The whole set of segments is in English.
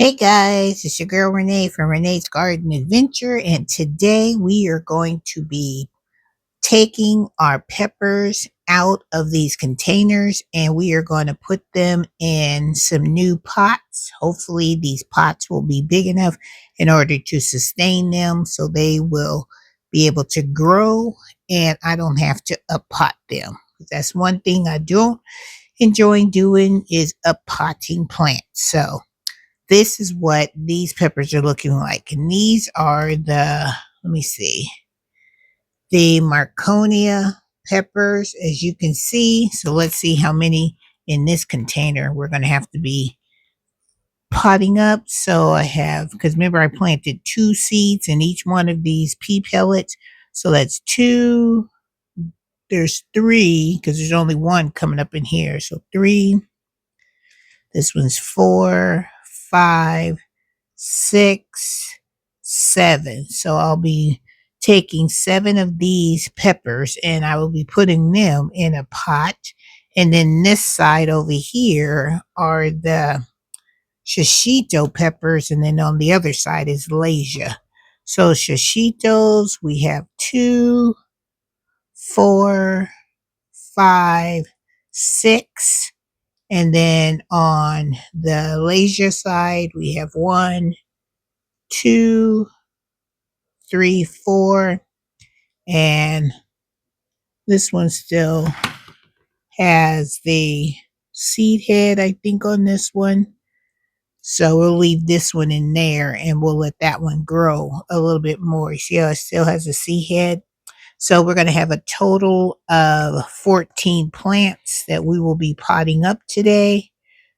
Hey guys, it's your girl Renee from Renee's Garden Adventure, and today we are going to be taking our peppers out of these containers and we are going to put them in some new pots. Hopefully, these pots will be big enough in order to sustain them so they will be able to grow and I don't have to uppot them. That's one thing I don't enjoy doing is uppotting plants. So this is what these peppers are looking like. And these are let me see, the Marconia peppers, as you can see. So let's see how many in this container we're going to have to be potting up. So I have, because remember I planted 2 seeds in each one of these pea pellets. So that's 2. There's 3 because there's only 1 coming up in here. So 3. This one's 4, 5, 6, 7. So I'll be taking 7 of these peppers and I will be putting them in a pot. And then this side over here are the shishito peppers. And then on the other side is Lasia. So shishitos, we have 2, 4, 5, 6. And then on the Lasia side, we have 1, 2, 3, 4, and this one still has the seed head, I think, on this one. So we'll leave this one in there and we'll let that one grow a little bit more. See how it still has a seed head? So we're going to have a total of 14 plants that we will be potting up today.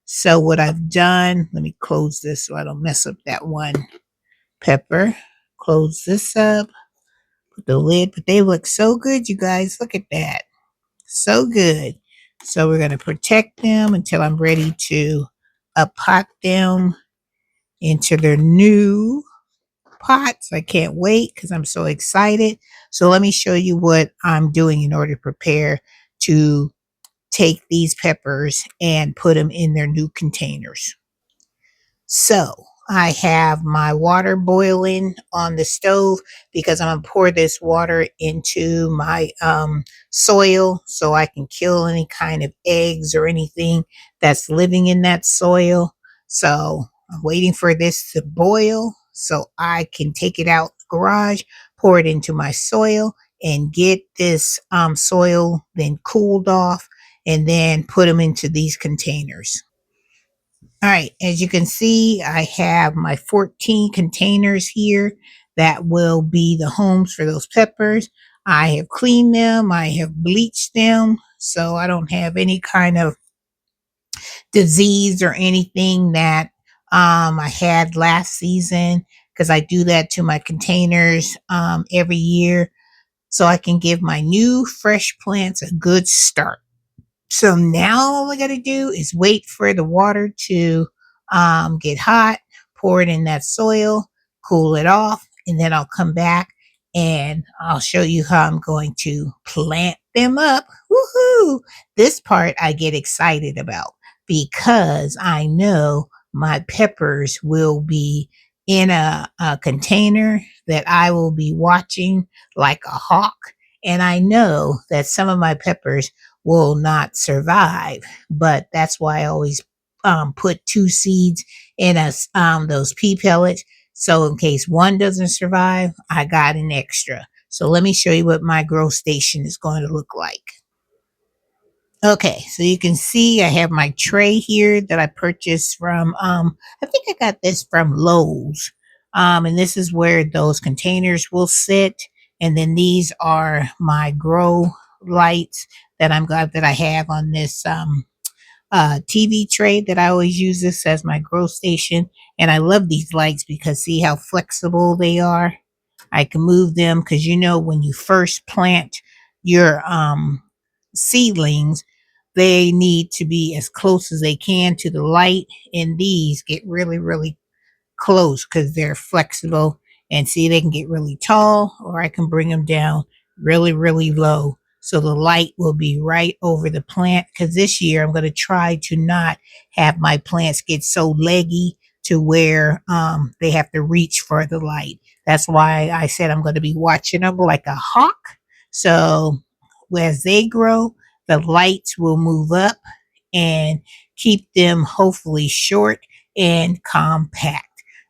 So what I've done, let me close this so I don't mess up that one pepper. Close this up. The lid, but they look so good, you guys. Look at that. So good. So we're going to protect them until I'm ready to pot them into their new pots. I can't wait because I'm so excited. So let me show you what I'm doing in order to prepare to take these peppers and put them in their new containers. So I have my water boiling on the stove because I'm going to pour this water into my soil so I can kill any kind of eggs or anything that's living in that soil. So I'm waiting for this to boil so I can take it out the garage, pour it into my soil, and get this soil then cooled off and then put them into these containers. All right, as you can see, I have my 14 containers here that will be the homes for those peppers. I have cleaned them, I have bleached them, so I don't have any kind of disease or anything that I had last season because I do that to my containers every year so I can give my new fresh plants a good start. So now all I got to do is wait for the water to get hot, pour it in that soil, cool it off, and then I'll come back and I'll show you how I'm going to plant them up. Woohoo! This part I get excited about because I know my peppers will be in a container that I will be watching like a hawk. And I know that some of my peppers will not survive. But that's why I always put 2 seeds in those pea pellets. So in case one doesn't survive, I got an extra. So let me show you what my grow station is going to look like. Okay, so you can see I have my tray here that I purchased from, I think I got this from Lowe's. And this is where those containers will sit. And then these are my grow lights that I'm glad that I have on this TV tray that I always use this as my grow station. And I love these lights because see how flexible they are. I can move them because you know when you first plant your seedlings, they need to be as close as they can to the light, and these get really, really close because they're flexible. And see, they can get really tall, or I can bring them down really, really low. So the light will be right over the plant because this year I'm going to try to not have my plants get so leggy to where they have to reach for the light. That's why I said I'm going to be watching them like a hawk. So as they grow, the lights will move up and keep them hopefully short and compact.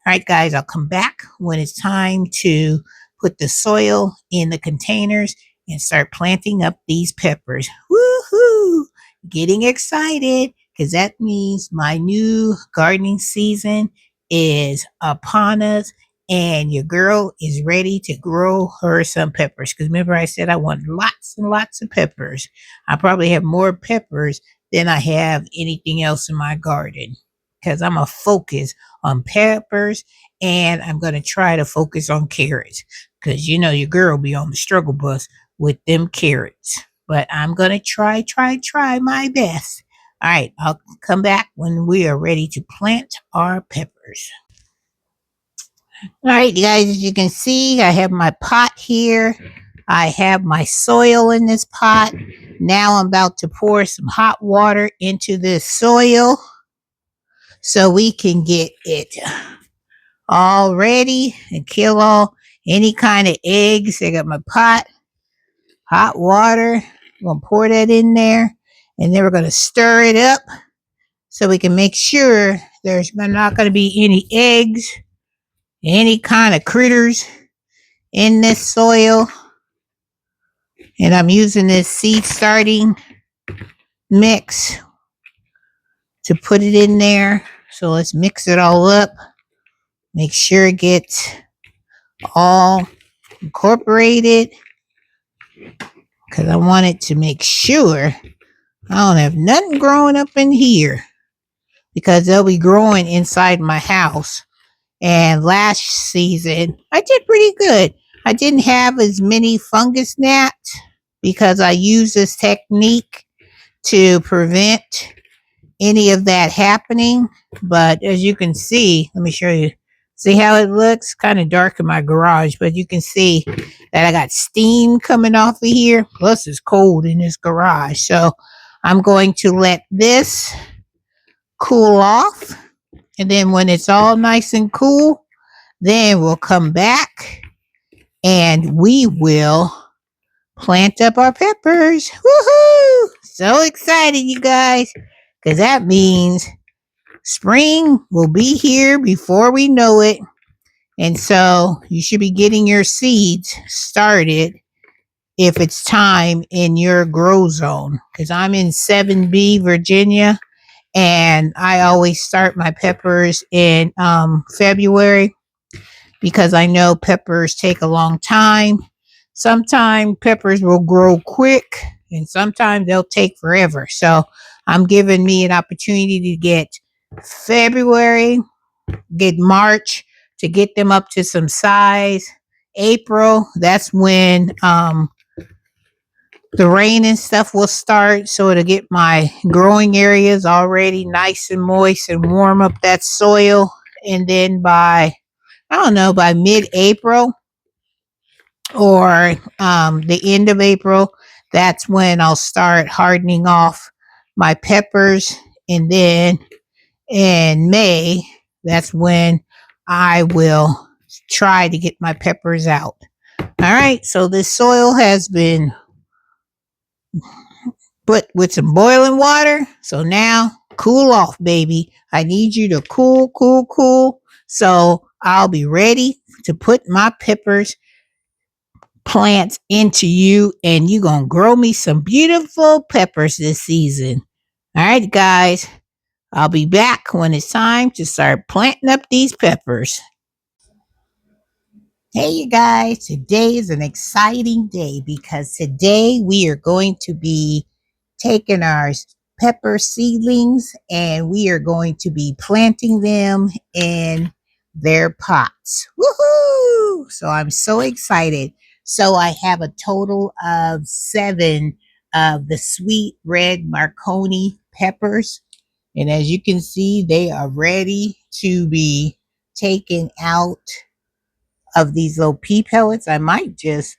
All right, guys, I'll come back when it's time to put the soil in the containers and start planting up these peppers. Woohoo! Getting excited because that means my new gardening season is upon us and your girl is ready to grow her some peppers. Because remember, I said I want lots and lots of peppers. I probably have more peppers than I have anything else in my garden because I'm a focus on peppers and I'm going to try to focus on carrots because you know your girl be on the struggle bus with them carrots. But I'm going to try my best. All right, I'll come back when we are ready to plant our peppers. All right, you guys, as you can see, I have my pot here. I have my soil in this pot. Now I'm about to pour some hot water into this soil so we can get it all ready and kill all any kind of eggs. I got my pot, hot water. I'm going to pour that in there and then we're going to stir it up so we can make sure there's not going to be any eggs, any kind of critters in this soil. And I'm using this seed starting mix to put it in there. So let's mix it all up. Make sure it gets all incorporated because I want it to make sure I don't have nothing growing up in here because they'll be growing inside my house. And last season, I did pretty good. I didn't have as many fungus gnats because I use this technique to prevent any of that happening. But as you can see, let me show you. See how it looks? Kind of dark in my garage, but you can see that I got steam coming off of here. Plus it's cold in this garage. So I'm going to let this cool off. And then when it's all nice and cool, then we'll come back and we will plant up our peppers. Woohoo! So excited, you guys, because that means spring will be here before we know it. And so you should be getting your seeds started if it's time in your grow zone. Because I'm in 7B, Virginia, and I always start my peppers in February because I know peppers take a long time. Sometimes peppers will grow quick and sometimes they'll take forever. So I'm giving me an opportunity to get February, get March to get them up to some size. April, that's when the rain and stuff will start. So it'll get my growing areas already nice and moist and warm up that soil. And then by, I don't know, by mid-April or the end of April, that's when I'll start hardening off my peppers. And then in May, that's when I will try to get my peppers out. All right, so this soil has been put with some boiling water. So now cool off, baby. I need you to cool. So I'll be ready to put my peppers plants into you and you gonna grow me some beautiful peppers this season. All right, guys. I'll be back when it's time to start planting up these peppers. Hey, you guys, today is an exciting day because today we are going to be taking our pepper seedlings and we are going to be planting them in their pots. Woohoo! So I'm so excited. So I have a total of 7 of the sweet red Marconi peppers. And as you can see, they are ready to be taken out of these little pea pellets. I might just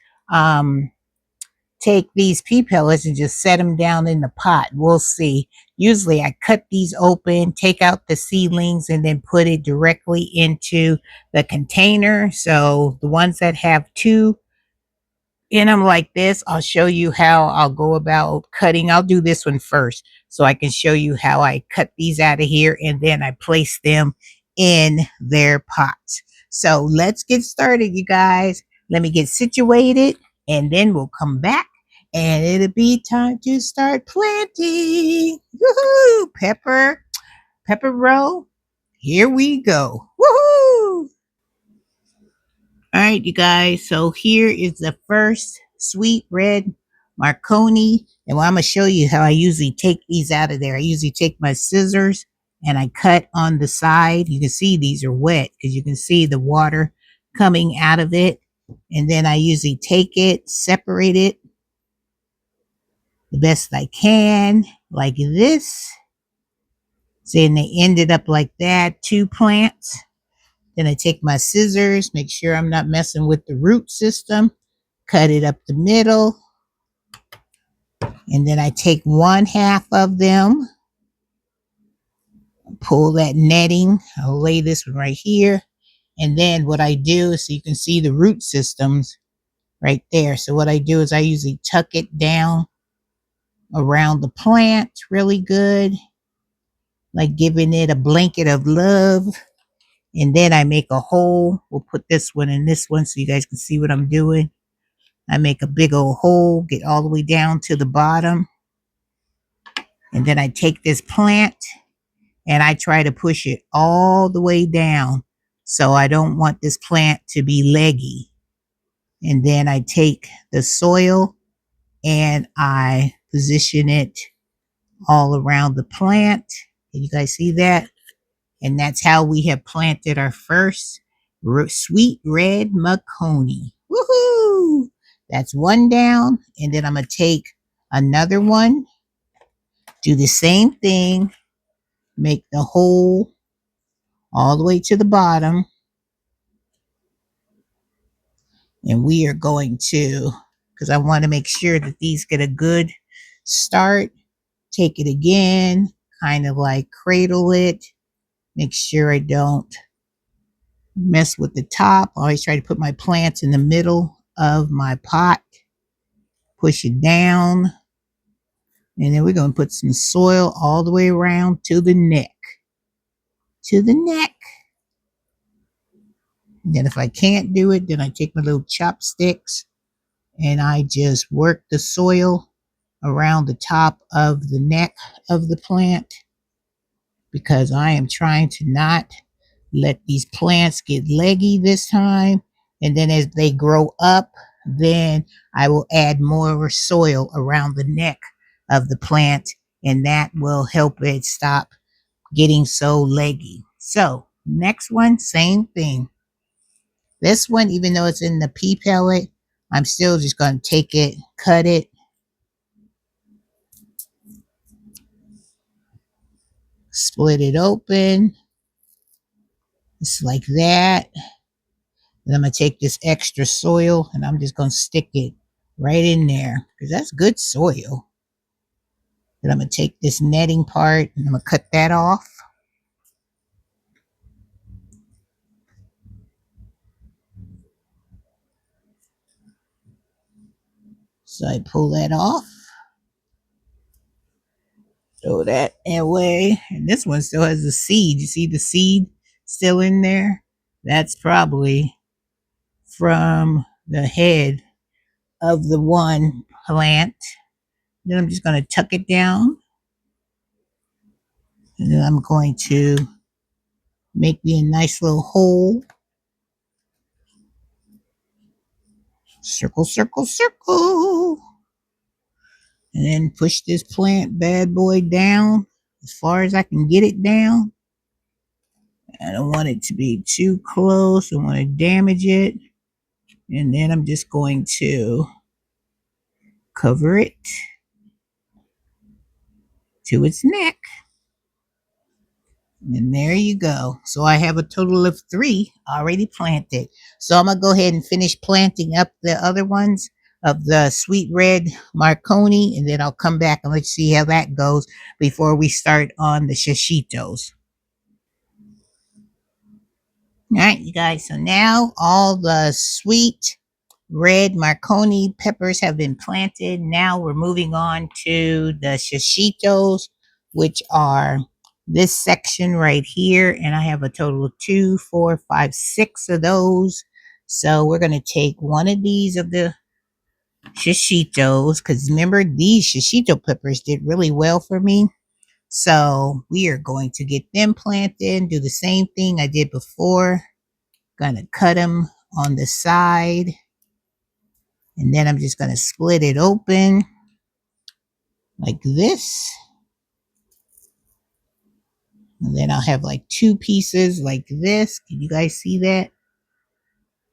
take these pea pellets and just set them down in the pot. We'll see. Usually I cut these open, take out the seedlings, and then put it directly into the container. So the ones that have two in them like this, I'll show you how I'll go about cutting. I'll do this one first so I can show you how I cut these out of here and then I place them in their pots. So let's get started, you guys. Let me get situated and then we'll come back and it'll be time to start planting. Woohoo! Pepper row. Here we go. Woohoo! All right, you guys. So here is the first sweet red Marconi. And I'm going to show you how I usually take these out of there. I usually take my scissors and I cut on the side. You can see these are wet because you can see the water coming out of it. And then I usually take it, separate it the best I can, like this. See, and they ended up like that, two plants. Then I take my scissors, make sure I'm not messing with the root system, cut it up the middle. And then I take one half of them, pull that netting. I'll lay this one right here. And then what I do is so you can see the root systems right there. So what I do is I usually tuck it down around the plant really good, like giving it a blanket of love. And then I make a hole. We'll put this one in this one so you guys can see what I'm doing. I make a big old hole, get all the way down to the bottom. And then I take this plant and I try to push it all the way down. So I don't want this plant to be leggy. And then I take the soil and I position it all around the plant. Can you guys see that? And that's how we have planted our first sweet red Marconi. Woohoo! That's one down. And then I'm going to take another one, do the same thing, make the hole all the way to the bottom. And we are going to, because I want to make sure that these get a good start, take it again, kind of like cradle it, make sure I don't mess with the top. I always try to put my plants in the middle of my pot, push it down, and then we're going to put some soil all the way around to the neck. To the neck. And then if I can't do it, then I take my little chopsticks and I just work the soil around the top of the neck of the plant because I am trying to not let these plants get leggy this time. And then as they grow up, then I will add more soil around the neck of the plant and that will help it stop getting so leggy. So next one, same thing. This one, even though it's in the pea pellet, I'm still just going to take it, cut it, split it open, just like that. Then I'm going to take this extra soil and I'm just going to stick it right in there because that's good soil. Then I'm going to take this netting part and I'm going to cut that off. So I pull that off. Throw that away. And this one still has the seed. You see the seed still in there? That's probably from the head of the one plant. Then I'm just going to tuck it down. And then I'm going to make me a nice little hole. Circle, circle, circle. And then push this plant bad boy down as far as I can get it down. I don't want it to be too close. I don't want to damage it. And then I'm just going to cover it to its neck. And there you go. So I have a total of 3 already planted. So I'm going to go ahead and finish planting up the other ones of the sweet red Marconi, and then I'll come back and let's see how that goes before we start on the shishitos. All right, you guys. So now all the sweet red Marconi peppers have been planted. Now we're moving on to the shishitos, which are this section right here. And I have a total of 2, 4, 5, 6 of those. So we're going to take one of these of the shishitos, because remember, these shishito peppers did really well for me. So we are going to get them planted, do the same thing I did before. Gonna cut them on the side, and then I'm just gonna split it open like this, and then I'll have like 2 pieces like this. Can you guys see that?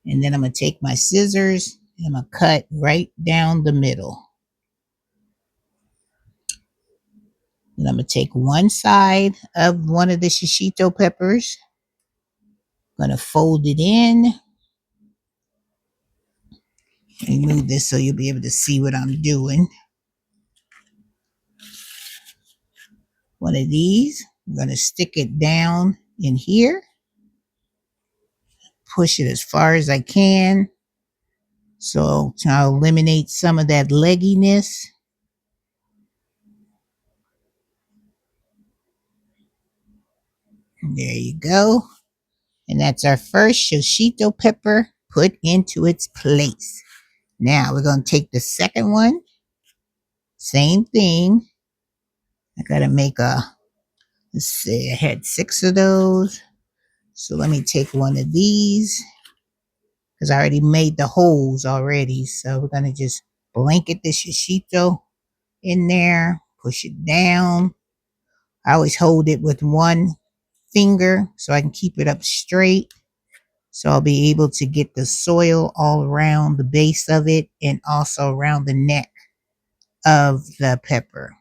And then I'm gonna take my scissors and I'm gonna cut right down the middle. And I'm gonna take one side of one of the shishito peppers, gonna fold it in and move this so you'll be able to see what I'm doing. One of these, I'm gonna stick it down in here, push it as far as I can, so I'll eliminate some of that legginess. And there you go. And that's our first shishito pepper put into its place. Now we're going to take the second one. Same thing. I got to make let's see, I had 6 of those. So let me take one of these, because I already made the holes already. So we're going to just blanket the shishito in there, push it down. I always hold it with one finger so I can keep it up straight. So I'll be able to get the soil all around the base of it and also around the neck of the pepper.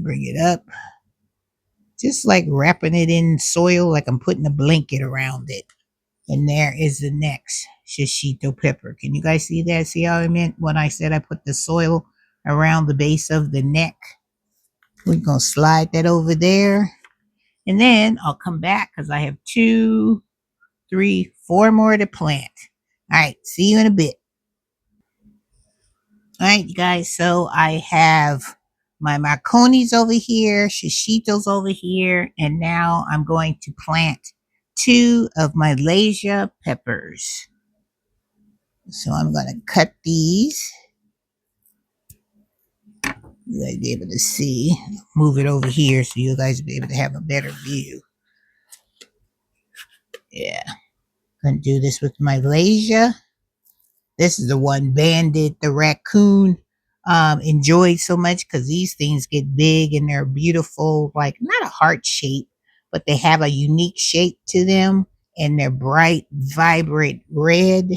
Bring it up. Just like wrapping it in soil, like I'm putting a blanket around it. And there is the next shishito pepper. Can you guys see that? See how I meant when I said I put the soil around the base of the neck? We're going to slide that over there. And then I'll come back because I have 2, 3, 4 more to plant. All right, see you in a bit. All right, you guys, so I have my Marconis over here, shishitos over here, and now I'm going to plant 2 of my Malaysia peppers. So I'm going to cut these. You guys be able to see. Move it over here so you guys be able to have a better view. Yeah. Gonna do this with my Malaysia. This is the one Bandit the raccoon enjoyed so much, because these things get big and they're beautiful, like not a heart shape, but they have a unique shape to them, and they're bright, vibrant red.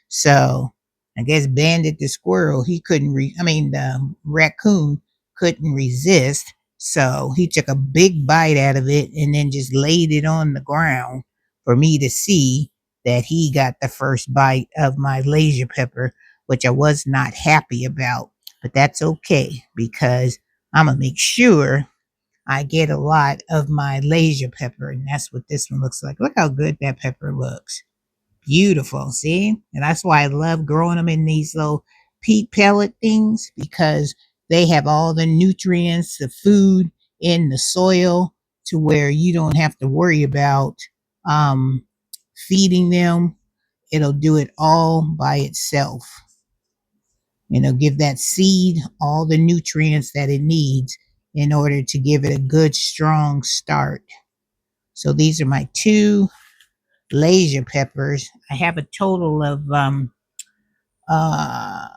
So I guess Bandit the squirrel, he couldn't the raccoon couldn't resist. So he took a big bite out of it and then just laid it on the ground for me to see that he got the first bite of my Malaysia pepper, which I was not happy about. But that's okay, because I'm going to make sure I get a lot of my Malaysia pepper. And that's what this one looks like. Look how good that pepper looks. Beautiful, see? And that's why I love growing them in these little peat pellet things, because they have all the nutrients, the food in the soil, to where you don't have to worry about feeding them. It'll do it all by itself. And it'll give that seed all the nutrients that it needs in order to give it a good, strong start. So these are my 2 Malaysia peppers. I have a total of uh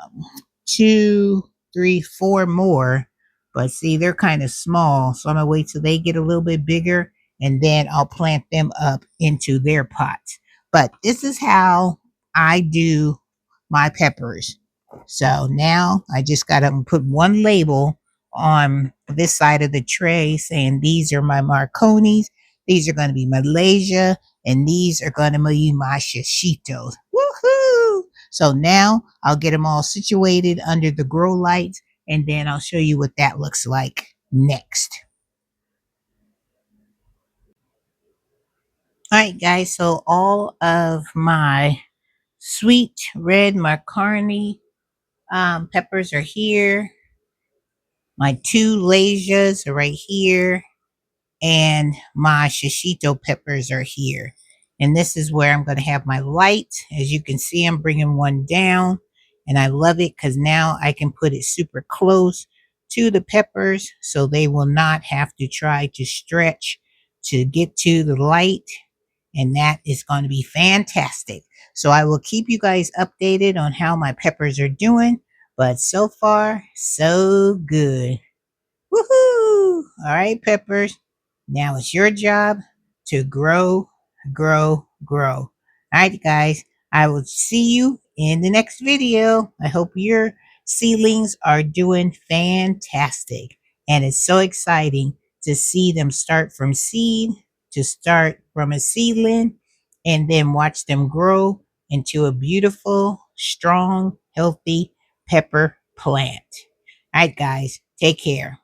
2, 3, 4 more, but see, they're kind of small, so I'm gonna wait till they get a little bit bigger, and then I'll plant them up into their pots. But this is how I do my peppers. So now I just gotta put one label on this side of the tray saying these are my Marconis, these are going to be Malaysia, and these are going to be my shishitos. Woohoo! So now I'll get them all situated under the grow lights, and then I'll show you what that looks like next. All right, guys, so all of my sweet red macaroni peppers are here. My two lasias are right here, and my shishito peppers are here. And this is where I'm going to have my light. As you can see, I'm bringing one down, and I love it because now I can put it super close to the peppers so they will not have to try to stretch to get to the light. And that is going to be fantastic. So I will keep you guys updated on how my peppers are doing, but so far, so good. Woohoo! All right, peppers. Now it's your job to grow, grow, grow. All right, guys. I will see you in the next video. I hope your seedlings are doing fantastic. And it's so exciting to see them start from seed, to start from a seedling, and then watch them grow into a beautiful, strong, healthy pepper plant. All right, guys. Take care.